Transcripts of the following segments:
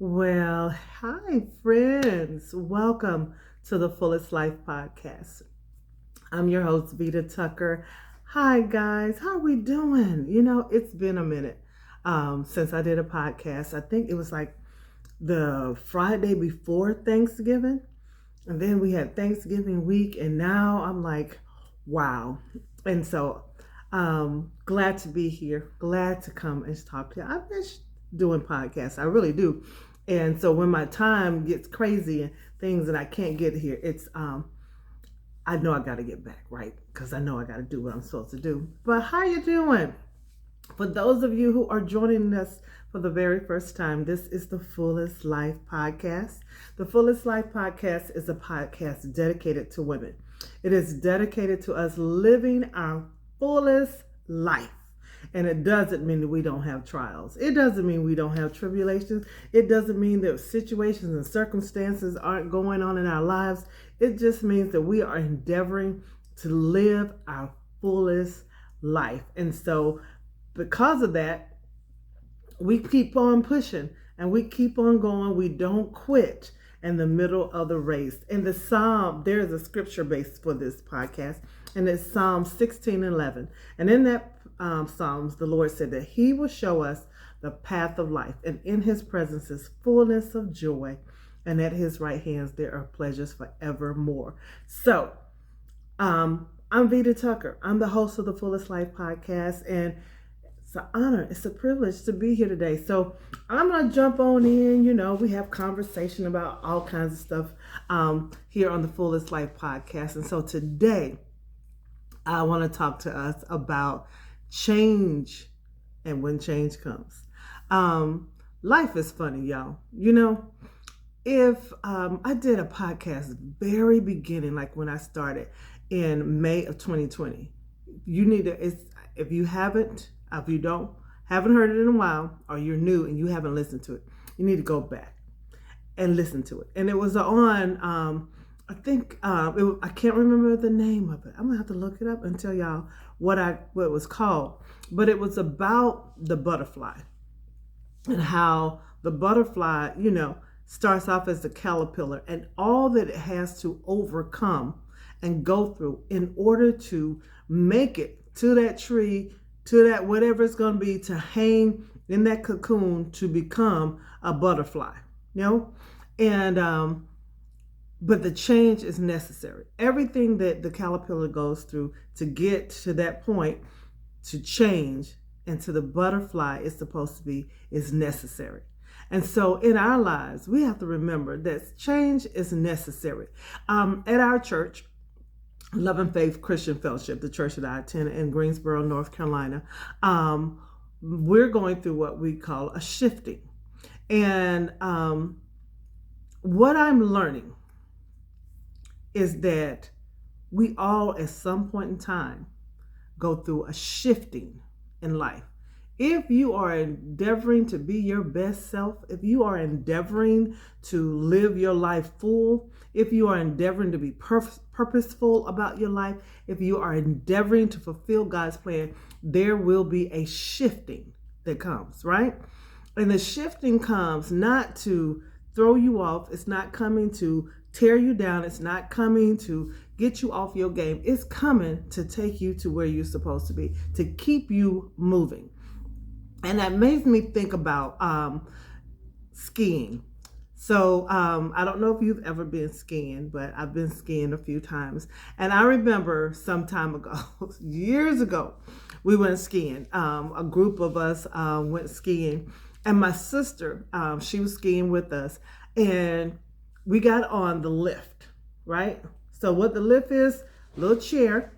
Well, hi, friends. Welcome to the Fullest Life Podcast. I'm your host, Vita Tucker. Hi, guys. How are we doing? It's been a minute since I did a podcast. I think it was like the Friday before Thanksgiving. And then we had Thanksgiving week. And now I'm like, wow. And so glad to be here. Glad to come and talk to you. I miss doing podcasts. I really do. And so when my time gets crazy and things and I can't get here, it's I know I got to get back, right? Because I know I got to do what I'm supposed to do. But how you doing? For those of you who are joining us for the very first time, this is the Fullest Life Podcast. The Fullest Life Podcast is a podcast dedicated to women. It is dedicated to us living our fullest life. And it doesn't mean that we don't have trials. It doesn't mean we don't have tribulations. It doesn't mean that situations and circumstances aren't going on in our lives. It just means that we are endeavoring to live our fullest life. And so because of that, we keep on pushing and we keep on going. We don't quit in the middle of the race. In the Psalm, there is a scripture base for this podcast, and it's Psalm 16:11. And in that Psalms, the Lord said that He will show us the path of life, and in His presence is fullness of joy, and at His right hands there are pleasures forevermore. So, I'm Vita Tucker. I'm the host of the Fullest Life Podcast, and it's an honor. It's a privilege to be here today. So I'm going to jump on in. We have conversation about all kinds of stuff here on the Fullest Life Podcast. And so today I want to talk to us about change and when change comes. Life is funny, y'all. If I did a podcast very beginning, like when I started in May of 2020, if you haven't heard it in a while, or you're new and you haven't listened to it, you need to go back and listen to it. And it was on, I can't remember the name of it. I'm gonna have to look it up and tell y'all what it was called. But it was about the butterfly and how the butterfly, starts off as the caterpillar and all that it has to overcome and go through in order to make it to that tree, to that whatever it's going to be, to hang in that cocoon to become a butterfly, and but the change is necessary. Everything that the caterpillar goes through to get to that point, to change into the butterfly is supposed to be, is necessary. And so in our lives, we have to remember that change is necessary. At our church, Love and Faith Christian Fellowship, the church that I attend in Greensboro, North Carolina, we're going through what we call a shifting. And what I'm learning is that we all, at some point in time, go through a shifting in life. If you are endeavoring to be your best self, if you are endeavoring to live your life full, if you are endeavoring to be purposeful about your life, if you are endeavoring to fulfill God's plan, there will be a shifting that comes, right? And the shifting comes not to throw you off. It's not coming to tear you down. It's not coming to get you off your game. It's coming to take you to where you're supposed to be, to keep you moving. And that makes me think about skiing. So I don't know if you've ever been skiing, but I've been skiing a few times. And I remember some time ago, years ago, we went skiing. A group of us went skiing. And my sister, she was skiing with us. And we got on the lift, right? So what the lift is, a little chair.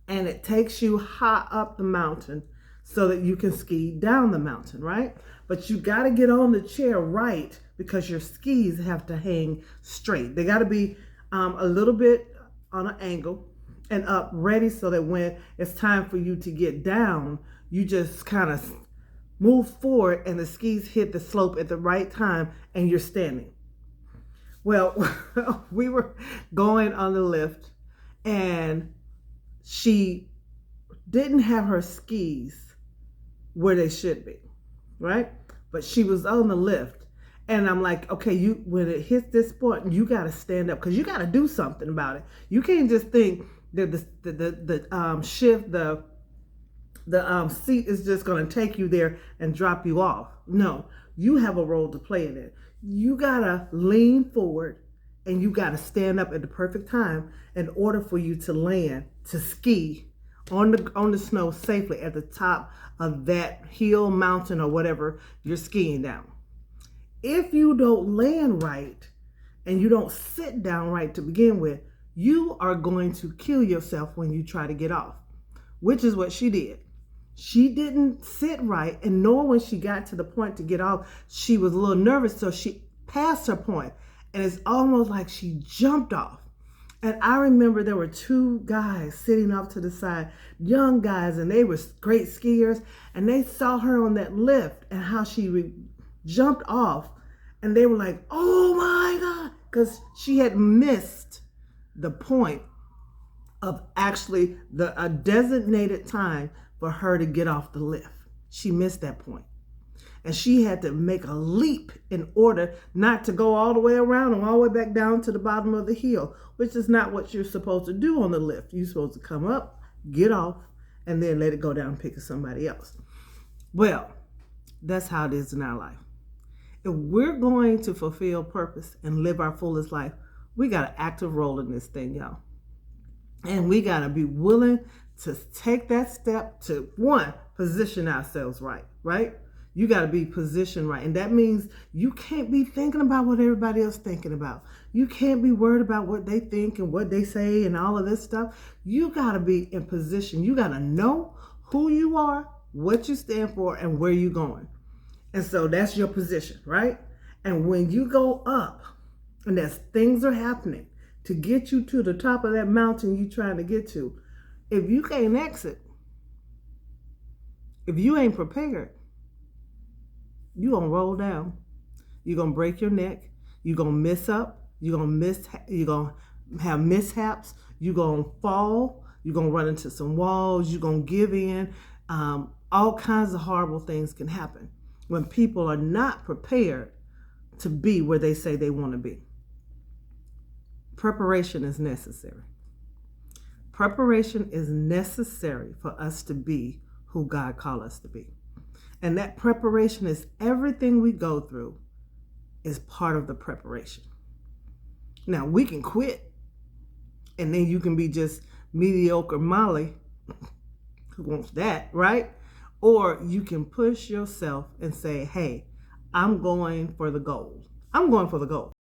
And it takes you high up the mountain so that you can ski down the mountain, right? But you got to get on the chair right because your skis have to hang straight. They got to be a little bit on an angle and up, ready so that when it's time for you to get down, you just kind of move forward and the skis hit the slope at the right time and you're standing. Well, we were going on the lift and she didn't have her skis where they should be, right? But she was on the lift And I'm like, okay, when it hits this point, you got to stand up because you got to do something about it. You can't just think that the seat is just going to take you there and drop you off. No, you have a role to play in it. You got to lean forward and you got to stand up at the perfect time in order for you to land, to ski on the snow safely at the top of that hill, mountain, or whatever you're skiing down. If you don't land right and you don't sit down right to begin with, you are going to kill yourself when you try to get off, which is what she did. She didn't sit right, and nor when she got to the point to get off, she was a little nervous, so she passed her point, and it's almost like she jumped off. And I remember there were two guys sitting off to the side, young guys, and they were great skiers, and they saw her on that lift and how she jumped off, and they were like, oh my God, because she had missed the point of actually a designated time for her to get off the lift. She missed that point. And she had to make a leap in order not to go all the way around and all the way back down to the bottom of the hill, which is not what you're supposed to do on the lift. You're supposed to come up, get off, and then let it go down and pick somebody else. Well, that's how it is in our life. If we're going to fulfill purpose and live our fullest life, we got an active role in this thing, y'all. And we got to be willing to take that step to, one, position ourselves right? You got to be positioned right. And that means you can't be thinking about what everybody else thinking about. You can't be worried about what they think and what they say and all of this stuff. You got to be in position. You got to know who you are, what you stand for, and where you're going. And so that's your position, right? And when you go up and as things are happening to get you to the top of that mountain you're trying to get to, if you can't exit, if you ain't prepared, you're going to roll down. You're going to break your neck. You're going to mess up. You're going to have mishaps. You're going to fall. You're going to run into some walls. You're going to give in. All kinds of horrible things can happen when people are not prepared to be where they say they want to be. Preparation is necessary. Preparation is necessary for us to be who God called us to be. And that preparation is everything we go through is part of the preparation. Now, we can quit, and then you can be just mediocre Molly, who wants that, right? Or you can push yourself and say, hey, I'm going for the goal. I'm going for the goal.